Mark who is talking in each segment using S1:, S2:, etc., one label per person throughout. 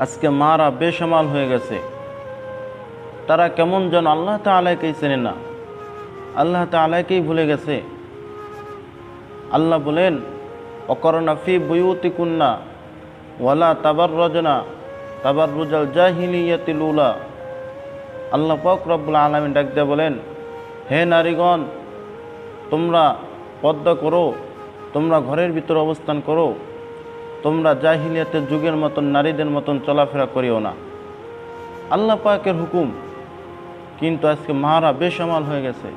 S1: আজকে মারা বেসামাল হয়ে গেছে। তারা কেমন যেন আল্লাহ তাআলাকেই চেনে না, আল্লাহ তাআলাকেই ভুলে গেছে। আল্লাহ বলেন, অকরনা ফি বুয়ুতিকুন্না ওয়ালা তাবাররাজনা তাবাররুজাল জাহিলিয়াতিল উলা। আল্লাহ পাক রব্বুল আলামিন ডাক দিয়ে বলেন, হে নারীগণ, তোমরা পর্দা করো, তোমরা ঘরের ভিতর অবস্থান করো, তোমরা জাহিলিয়াতের যুগের মতন নারীদের মতন চলাফেরা করিও না। আল্লাহ পাকের হুকুম, কিন্তু আজকে মারা বেসামাল হয়ে গেছে।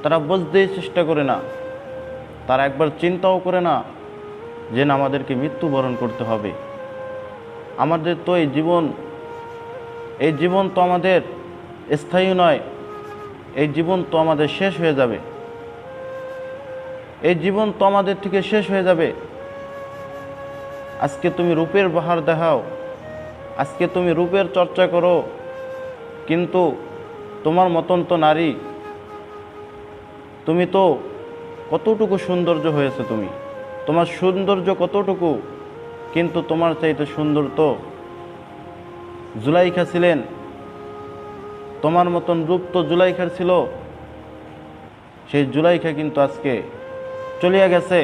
S1: তারা বুঝতেই চেষ্টা করে না, তারা একবার চিন্তাও করে না যে না, আমাদেরকে মৃত্যুবরণ করতে হবে। আমাদের তো এই জীবন তো আমাদের স্থায়ী নয়, এই জীবন তো আমাদের শেষ হয়ে যাবে, এই জীবন তো আমাদের থেকে শেষ হয়ে যাবে। আজকে তুমি রূপের বাহার দেখাও, আজকে তুমি রূপের চর্চা করো, কিন্তু তোমার মতন তো নারী, তুমি তো কতটুকু সৌন্দর্য হয়েছে, তোমার সৌন্দর্য কতটুকু, কিন্তু তোমার চাইতে সুন্দর তো জুলাইখা ছিলেন। তোমার মতন রূপ তো জুলাইখার ছিল, সেই জুলাইখা কিন্তু আজকে চলিয়া গেছে।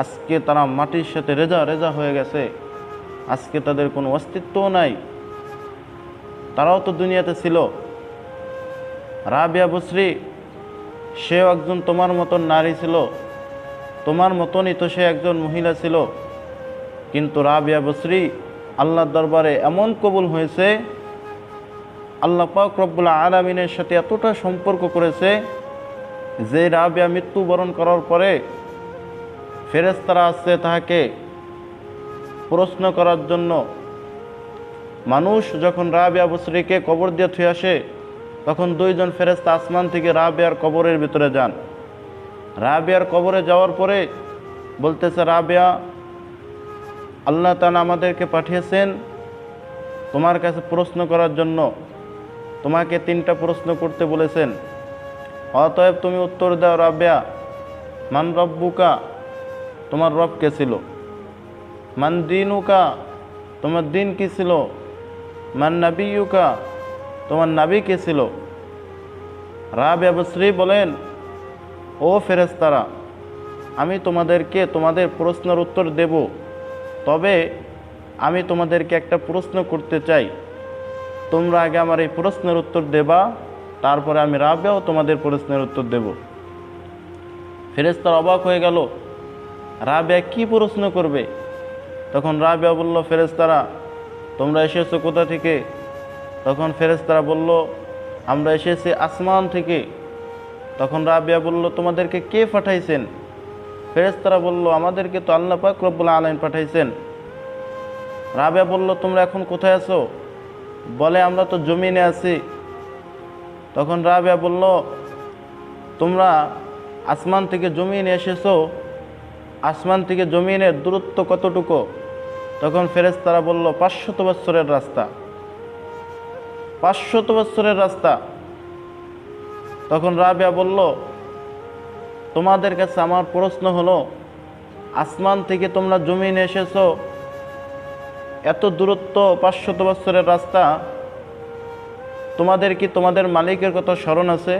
S1: আজকে তারা মাটির সাথে রেজা রেজা হয়ে গেছে, আজকে তাদের কোনো অস্তিত্বও নাই। তারাও তো দুনিয়াতে ছিল। রাবিয়া বসরি, সেও একজন তোমার মতন নারী ছিল, তোমার মতনই তো সে একজন মহিলা ছিল, কিন্তু রাবিয়া বসরি আল্লাহর দরবারে এমন কবুল হয়েছে, আল্লাহ পাক রব্বুল আলামিনের সাথে এতটা সম্পর্ক করেছে যে রাবিয়া মৃত্যুবরণ করার পরে ফেরেশতারা আসছে তাহাকে প্রশ্ন করার জন্য। মানুষ যখন রাবিয়া বসরিকে কবর দিয়ে থুয়ে আসে, তখন দুইজন ফেরেশতা আসমান থেকে রাবিয়ার কবরের ভিতরে যান। রাবিয়ার কবরে যাওয়ার পরে বলতেছে, রাবিয়া, আল্লাহ তাআলা আমাদেরকে পাঠিয়েছেন তোমার কাছে প্রশ্ন করার জন্য, তোমাকে 3টা প্রশ্ন করতে বলেছেন, অতএব তুমি উত্তর দাও। রাবিয়া, মান রব্বুকা, তোমার রব কে ছিল? মান দীনুকা, তোমার দিন কি ছিল? মান নাবিয়ুকা, তোমার নাবী কে ছিল? রাবিয়া বসরি বলেন, ও ফেরেশতারা, আমি তোমাদেরকে তোমাদের প্রশ্নের উত্তর দেব, তবে আমি তোমাদেরকে একটা প্রশ্ন করতে চাই। তোমরা আগে আমার এই প্রশ্নের উত্তর দেবা, তারপরে আমি রাবিয়াও তোমাদের প্রশ্নের উত্তর দেব। ফেরেশতারা অবাক হয়ে গেল, রাবিয়া কি প্রশ্ন করবে? তখন রাবিয়া বলল, ফেরেশতারা, তোমরা এসেছো কোথা থেকে? তখন ফেরেশতারা বলল, আমরা এসেছি আসমান থেকে। তখন রাবিয়া বলল, তোমাদেরকে কে পাঠাইছেন? ফেরেশতারা বলল, আমাদেরকে তো আল্লাহ পাক রব্বুল আলামিন পাঠাইছেন। রাবিয়া বলল, তোমরা এখন কোথায় আছো? বলে, আমরা তো জমিনে আছি। তখন রাবিয়া বলল, তোমরা আসমান থেকে জমিনে এসেছো, আসমান থেকে জমিনের দূরত্ব কতটুকু? তখন ফেরেশতারা বলল, 500 বছরের রাস্তা, 500 বছরের রাস্তা। তখন রাবিয়া বলল, তোমাদের কাছে আমার প্রশ্ন হলো, আসমান থেকে তোমরা জমিনে এসেছো, এত দূরত্ব, 500 বছরের রাস্তা, তোমাদের কি তোমাদের মালিকের কথা স্মরণ আছে?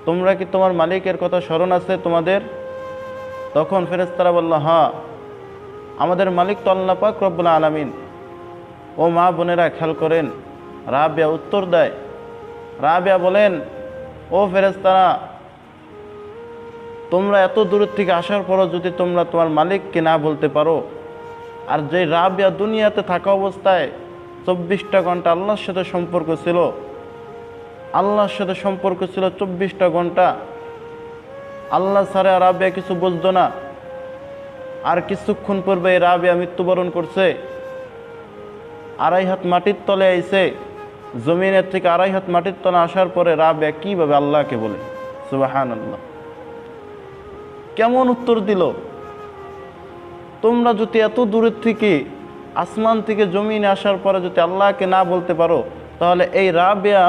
S1: তোমরা কি তোমার মালিকের কথা স্মরণ আছে তোমাদের? তখন ফেরেশতারা বলল, হ্যাঁ, আমাদের মালিক তো আল্লাহ পাক রব্বুল আলামিন। ও মা বোনেরা খেয়াল করেন, রাবিয়া উত্তর দেয়। রাবিয়া বলেন, ও ফেরেশতারা, তোমরা এত দূর থেকে আসার পরও যদি তোমরা তোমার মালিককে না বলতে পারো, আর যে রাবিয়া দুনিয়াতে থাকা অবস্থায় 24টা ঘন্টা আল্লাহর সাথে সম্পর্ক ছিল, আল্লাহর সাথে সম্পর্ক ছিল 24টা ঘন্টা, আল্লাহ ছাড়া রাবিয়া কিছু বুঝতো না। আর কিছুক্ষণ পূর্বে রাবিয়া মৃত্যুবরণ করছে, 2.5 হাত মাটির তলে আইছে, জমিনের থেকে 2.5 হাত মাটির তলে আসার পরে রাবিয়া কিভাবে আল্লাহকে বলে? সুবহানাল্লাহ, কেমন উত্তর দিল! তোমরা যদি এত দূরের থেকে আসমান থেকে জমিনে আসার পরে যদি আল্লাহকে না বলতে পারো, তাহলে এই রাবিয়া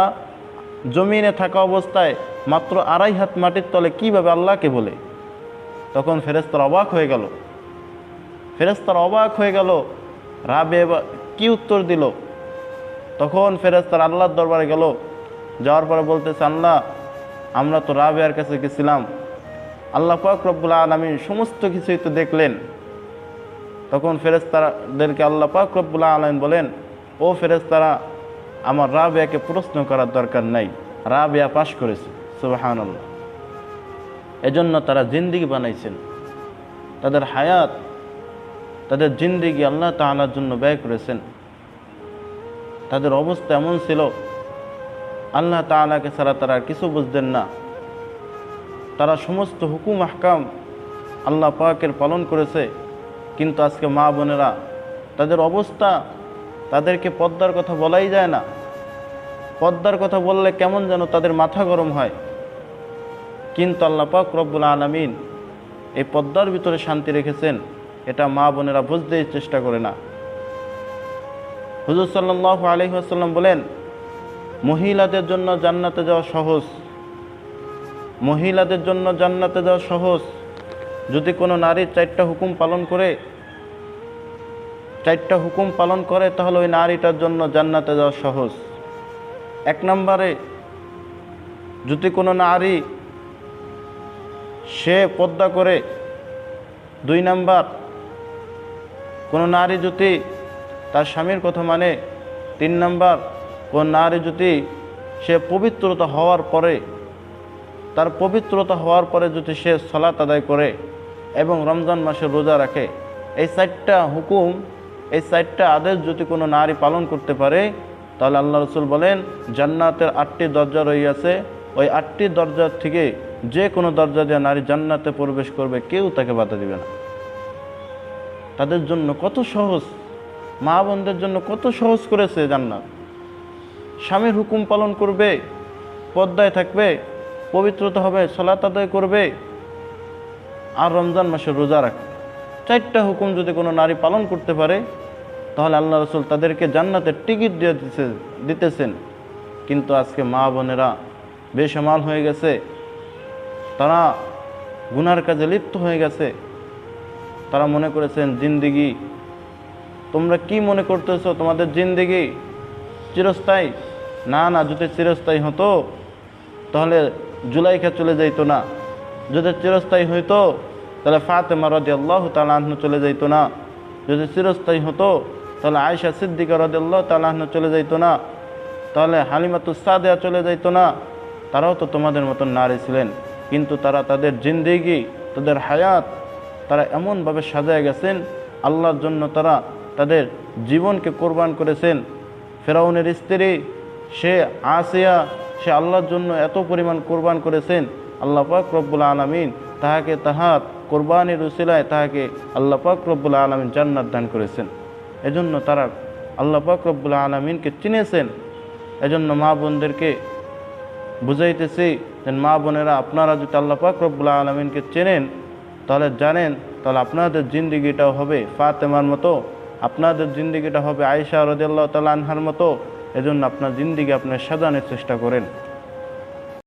S1: জমিনে থাকা অবস্থায় মাত্র 2.5 হাত মাটির তলে কিভাবে আল্লাহকে বলে? তখন ফেরেশতারা অবাক হয়ে গেল। রাবিয়া কি উত্তর দিল? তখন ফেরেশতারা আল্লাহর দরবারে গেল, যাওয়ার পরে বলতেছে, আল্লাহ, আমরা তো রাবিয়ার কাছে গেছিলাম, আল্লাহ পাক রব্বুল আলামিন সমস্ত কিছুই তো দেখলেন। তখন ফেরেশতাদেরকে আল্লাহ পাক রব্বুল আলামিন বলেন, ও ফেরেশতারা, আমার রাবিয়াকে প্রশ্ন করার দরকার নাই, রাবিয়া পাশ করেছে। সুবহানাল্লাহ। এজন্য তারা জিন্দেগি বানাইছেন, তাদের হায়াত, তাদের জিন্দেগি আল্লাহ তাআলার জন্য ব্যয় করেছেন। তাদের অবস্থা এমন ছিল, আল্লাহ তাআলাকে ছাড়া তারা আর কিছু বুঝতেন না। তারা সমস্ত হুকুম আহকাম আল্লাহ পাকের পালন করেছে। কিন্তু আজকে মা বোনেরা, তাদের অবস্থা, তাদেরকে পর্দার কথা বলাই যায় না। পর্দার কথা বললে কেমন যেন তাদের মাথা গরম হয়। কিন্তু আল্লাহ পাক রব্বুল আলামিন এই পর্দার ভিতরে শান্তি রেখেছেন, এটা মা বোনেরা বুঝতেই চেষ্টা করে না। হুজুর সাল্লাল্লাহু আলাইহি ওয়াসাল্লাম বলেন, মহিলাদের জন্য জান্নাতে যাওয়া সহজ, মহিলাদের জন্য জান্নাতে যাওয়া সহজ। যদি কোনো নারী চারটা হুকুম পালন করে তাহলে ওই নারীটার জন্য জান্নাতে যাওয়া সহজ। এক নম্বরে, যদি কোনো নারী সে পর্দা করে। দুই নাম্বার, কোনো নারী যদি তার স্বামীর কথা মানে। তিন নাম্বার, কোন নারী যদি সে পবিত্রতা হওয়ার পরে, তার পবিত্রতা হওয়ার পরে যদি সে সালাত আদায় করে এবং রমজান মাসে রোজা রাখে। এই চারটা হুকুম, এই চারটা আদেশ যদি কোনো নারী পালন করতে পারে, তাহলে আল্লাহ রসুল বলেন, জান্নাতের 8টি দরজা রয়েছে, ওই 8টি দরজা থেকে যে কোনো দরজা দিয়ে নারী জান্নাতে প্রবেশ করবে, কেউ তাকে বাধা দিবে না। তাদের জন্য কত সহজ, মা বোনদের জন্য কত সহজ করেছে জান্নাত। স্বামীর হুকুম পালন করবে, পর্দায় থাকবে, পবিত্রতা হবে, সালাত আদায় করবে আর রমজান মাসে রোজা রাখবে। চারটা হুকুম যদি কোনো নারী পালন করতে পারে, তাহলে আল্লাহ রসুল তাদেরকে জান্নাতের টিকিট দিয়ে দিতেছেন। কিন্তু আজকে মা বোনেরা বেসামাল হয়ে গেছে, তারা গুনার কাজে লিপ্ত হয়ে গেছে। তারা মনে করেছেন জিন্দেগি, তোমরা কি মনে করতেছো তোমাদের জিন্দেগি চিরস্থায়ী? না না, যদি চিরস্থায়ী হতো তাহলে জুলাইখা চলে যাইতো না। যদি চিরস্থায়ী হইতো তাহলে ফাতেমা রাদিয়াল্লাহু তাআলা আনহা চলে যাইতো না। যদি চিরস্থায়ী হতো তাহলে আয়েশা সিদ্দিকা রাদিয়াল্লাহু তাআলা আনহা চলে যাইতো না। তাহলে হালিমাতুস সাদিয়া চলে যাইতো না। তারাও তো তোমাদের মতন নারী ছিলেন। কিন্তু তারা তাদের জিন্দেগি, তাদের হায়াত তারা এমনভাবে সাজায় গেছেন, আল্লাহর জন্য তারা তাদের জীবনকে কোরবান করেছেন। ফেরাউনের স্ত্রী সে আসিয়া, সে আল্লাহর জন্য এত পরিমাণ কোরবান করেছেন, আল্লাহ পাক রব্বুল আলামিন তাহাকে তাহার কোরবানির উসিলায় তাহাকে আল্লাহ পাক রব্বুল আলামিন জান্নাত দান করেছেন। এজন্য তারা আল্লাহ পাক রব্বুল আলামিনকে চিনেছেন। এজন্য মা বোনদেরকে বুঝাইতেছি যে, মা বোনেরা, আপনারা যদি আল্লাহ পাক রব্বুল আলামিনকে চেনেন, তাহলে জানেন, তাহলে আপনাদের জিন্দেগিটাও হবে ফাতেমার মতো, আপনাদের জিন্দেগিটা হবে আয়েশা রাদিয়াল্লাহু তাআলা আনহার মতো। এজন্য আপনার জিন্দেগি আপনার সাজানোর চেষ্টা করেন।